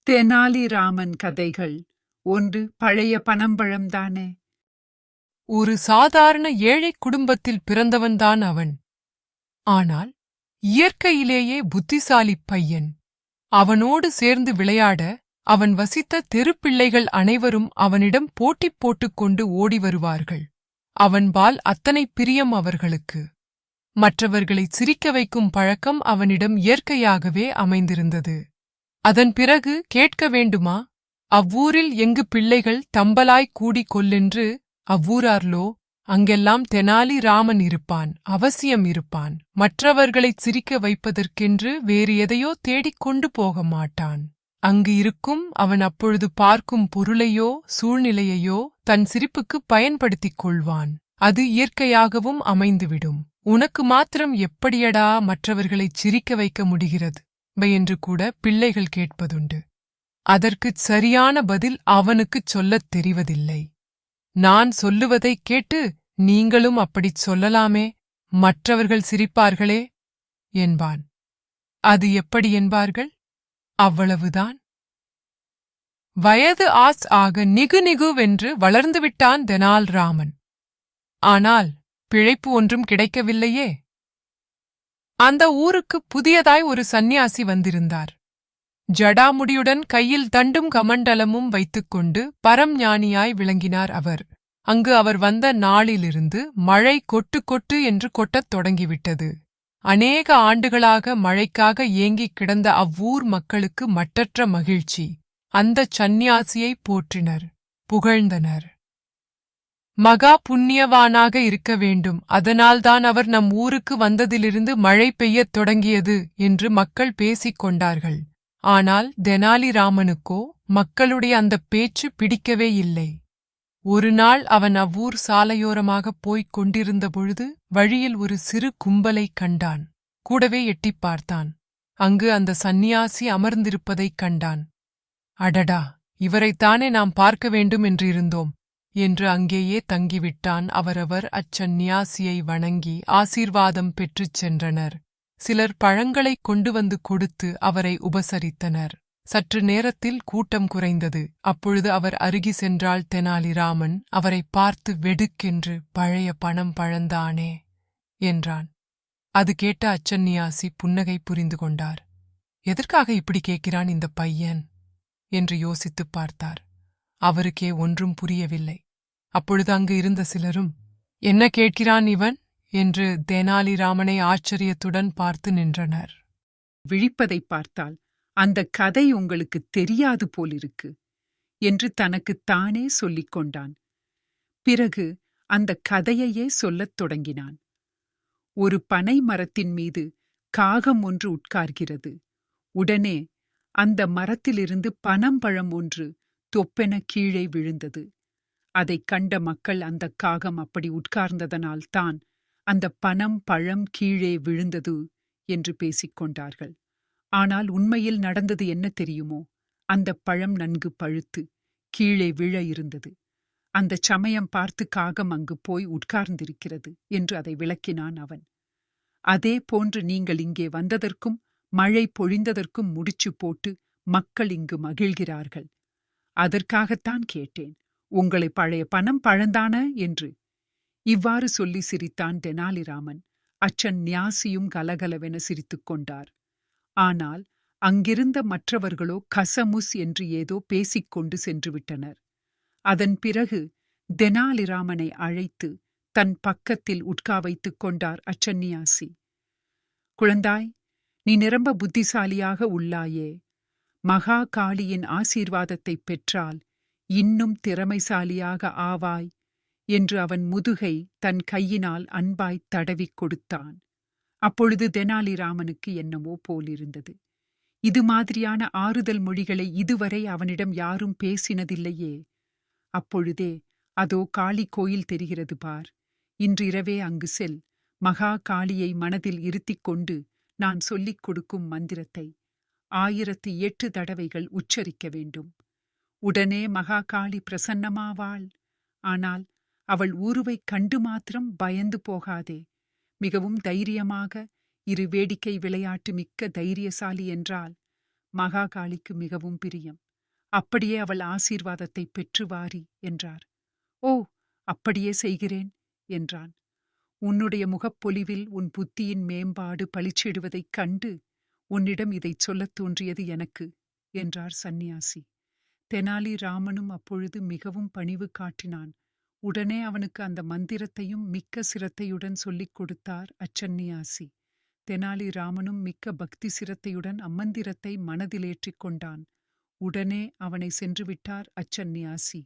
தெனாலிராமன் கதைகள் 1 பழைய பனம்பழம்தானே. ஒரு சாதாரண ஏழை குடும்பத்தில் பிறந்தவன்தான் அவன். ஆனால் இயற்கையிலேயே புத்திசாலி பையன். அவனோடு சேர்ந்து விளையாட அவன் வசித்த தெருப்பிள்ளைகள் அனைவரும் அவனிடம் போட்டி போட்டுக்கொண்டு ஓடி வருவார்கள். அவன்பால் அத்தனை பிரியம் அவர்களுக்கு. மற்றவர்களை சிரிக்க வைக்கும் பழக்கம் அவனிடம் இயற்கையாகவே அமைந்திருந்தது. அதன் பிறகு கேட்க வேண்டுமா? அவ்வூரில் எங்கு பிள்ளைகள் தம்பலாய் கூடிக் கொல்லென்று அவ்வூரார்லோ அங்கெல்லாம் தெனாலிராமன் இருப்பான், அவசியம் இருப்பான். மற்றவர்களைச் சிரிக்க வைப்பதற்கென்று வேறு எதையோ தேடிக் கொண்டு போக மாட்டான். அங்கு இருக்கும் அவன் அப்பொழுது பார்க்கும் பொருளையோ சூழ்நிலையையோ தன் சிரிப்புக்கு பயன்படுத்திக் கொள்வான். அது இயற்கையாகவும் அமைந்துவிடும். உனக்கு மாத்திரம் எப்படியடா மற்றவர்களைச் சிரிக்க வைக்க முடிகிறது என்று கூட பிள்ளைகள் கேட்பதுண்டு. அதற்குச் சரியான பதில் அவனுக்குச் சொல்லத் தெரிவதில்லை. நான் சொல்லுவதைக் கேட்டு நீங்களும் அப்படிச் சொல்லலாமே, மற்றவர்கள் சிரிப்பார்களே என்பான். அது எப்படி என்பார்கள்? அவ்வளவுதான். வயது ஆக நிகுவென்று வளர்ந்துவிட்டான் தெனாலிராமன். ஆனால் பிழைப்பு ஒன்றும் கிடைக்கவில்லையே. அந்த ஊருக்கு புதியதாய் ஒரு சந்நியாசி வந்திருந்தார். ஜடாமுடியுடன் கையில் தண்டும் கமண்டலமும் வைத்துக்கொண்டு பரம் ஞானியாய் விளங்கினார் அவர். அங்கு அவர் வந்த நாளிலிருந்து மழை கொட்டு கொட்டு என்று கொட்டத் தொடங்கிவிட்டது. அநேக ஆண்டுகளாக மழைக்காக ஏங்கிக் கிடந்த அவ்வூர் மக்களுக்கு மட்டற்ற மகிழ்ச்சி. அந்தச் சந்நியாசியை போற்றினர், புகழ்ந்தனர். மகா புண்ணியவானாக இருக்க வேண்டும், அதனால்தான் அவர் நம் ஊருக்கு வந்ததிலிருந்து மழை பெய்யத் தொடங்கியது என்று மக்கள் பேசிக் கொண்டார்கள். ஆனால் தெனாலிராமனுக்கோ மக்களுடைய அந்தப் பேச்சு பிடிக்கவே இல்லை. ஒரு நாள் அவன் அவ்வூர் சாலையோரமாகப் போய்க் கொண்டிருந்த பொழுது வழியில் ஒரு சிறு கும்பலைக் கண்டான். கூடவே எட்டிப் பார்த்தான். அங்கு அந்த சந்நியாசி அமர்ந்திருப்பதைக் கண்டான். அடடா, இவரைத்தானே நாம் பார்க்க வேண்டும் என்றிருந்தோம் என்று அங்கேயே தங்கிவிட்டான். அவரவர் அச்சந்நியாசியை வணங்கி ஆசீர்வாதம் பெற்றுச் சென்றனர். சிலர் பழங்களைக் கொண்டு வந்து கொடுத்து அவரை உபசரித்தனர். சற்று நேரத்தில் கூட்டம் குறைந்தது. அப்பொழுது அவர் அருகி சென்றாள் தெனாலிராமன். அவரைப் பார்த்து வெடுக்கென்று, பழைய பனம் பழந்தானே என்றான். அது கேட்ட அச்சந்நியாசி புன்னகை புரிந்து கொண்டார். எதற்காக இப்படி கேட்கிறான் இந்த பையன் என்று யோசித்துப் பார்த்தார். அவருக்கே ஒன்றும் புரியவில்லை. அப்பொழுது அங்கு இருந்த சிலரும், என்ன கேட்கிறான் இவன் என்று தெனாலிராமனை ஆச்சரியத்துடன் பார்த்து நின்றனர். விழிப்பதைப் பார்த்தால் அந்த கதை உங்களுக்கு தெரியாது போலிருக்கு என்று தனக்குத் தானே சொல்லிக் கொண்டான். பிறகு அந்த கதையையே சொல்லத் தொடங்கினான். ஒரு பனை மரத்தின் மீது காகம் ஒன்று உட்கார்கிறது. உடனே அந்த மரத்திலிருந்து பனம்பழம் ஒன்று தொப்பென கீழே விழுந்தது. அதைக் கண்ட மக்கள் அந்தக் காகம் அப்படி உட்கார்ந்ததனால்தான் அந்த பனம் பழம் கீழே விழுந்தது என்று பேசிக்கொண்டார்கள். ஆனால் உண்மையில் நடந்தது என்ன தெரியுமோ? அந்தப் பழம் நன்கு பழுத்து கீழே விழ இருந்தது. அந்தச் சமயம் பார்த்து காகம் அங்கு போய் உட்கார்ந்திருக்கிறது என்று அதை விளக்கினான் அவன். அதே போன்று நீங்கள் இங்கே வந்ததற்கும் மழை பொழிந்ததற்கும் முடிச்சு போட்டு மக்கள் இங்கு மகிழ்கிறார்கள். அதற்காகத்தான் கேட்டேன், உங்களை பழைய பனம் பழந்தான என்று. இவ்வாறு சொல்லி சிரித்தான் தெனாலிராமன். அச்சந்நியாசியும் கலகலவென சிரித்துக் கொண்டார். ஆனால் அங்கிருந்த மற்றவர்களோ கசமுஸ் என்று ஏதோ பேசிக்கொண்டு சென்றுவிட்டனர். அதன் பிறகு தெனாலிராமனை அழைத்து தன் பக்கத்தில் உட்கா வைத்துக் கொண்டார் அச்சந்நியாசி. குழந்தாய், நீ நிரம்ப புத்திசாலியாக உள்ளாயே. மகா காளியின் ஆசீர்வாதத்தைப் பெற்றால் இன்னும் திறமைசாலியாக ஆவாய் என்று அவன் முதுகை தன் கையினால் அன்பாய்த் தடவிக் கொடுத்தான். அப்பொழுது தெனாலிராமனுக்கு என்னவோ போலிருந்தது. இது மாதிரியான ஆறுதல் மொழிகளை இதுவரை அவனிடம் யாரும் பேசினதில்லையே. அப்பொழுதே, அதோ காளி கோயில் தெரிகிறது பார், இன்றிரவே அங்கு செல். மகா காளியை மனதில் இருத்திக் கொண்டு நான் சொல்லிக் கொடுக்கும் மந்திரத்தை 1008 தடவைகள் உச்சரிக்க வேண்டும். உடனே மகா காளி பிரசன்னமாவாள். ஆனால் அவள் ஊருவைக் கண்டு மாத்திரம் பயந்து போகாதே. மிகவும் தைரியமாக, இரு வேடிக்கை விளையாட்டு மிக்க தைரியசாலி என்றால் மகாகாளிக்கு மிகவும் பிரியம். அப்படியே அவள் ஆசீர்வாதத்தை பெற்று வாரி என்றார். ஓ, அப்படியே செய்கிறேன் என்றான். உன்னுடைய முகப்பொலிவில் உன் புத்தியின் மேம்பாடு பளிச்சிடுவதைக் கண்டு உன்னிடம் இதைச் சொல்லத் தோன்றியது எனக்கு என்றார் சந்நியாசி. தெனாலி ராமனும் அப்பொழுது மிகவும் பணிவு காட்டினான். உடனே அவனுக்கு அந்த மந்திரத்தையும் மிக்க சிரத்தையுடன் சொல்லிக் கொடுத்தார் அச்சந்நியாசி. தெனாலி ராமனும் மிக்க பக்தி சிரத்தையுடன் அம்மந்திரத்தை மனதிலேற்றிக் கொண்டான். உடனே அவனை சென்று விட்டார் அச்சந்நியாசி.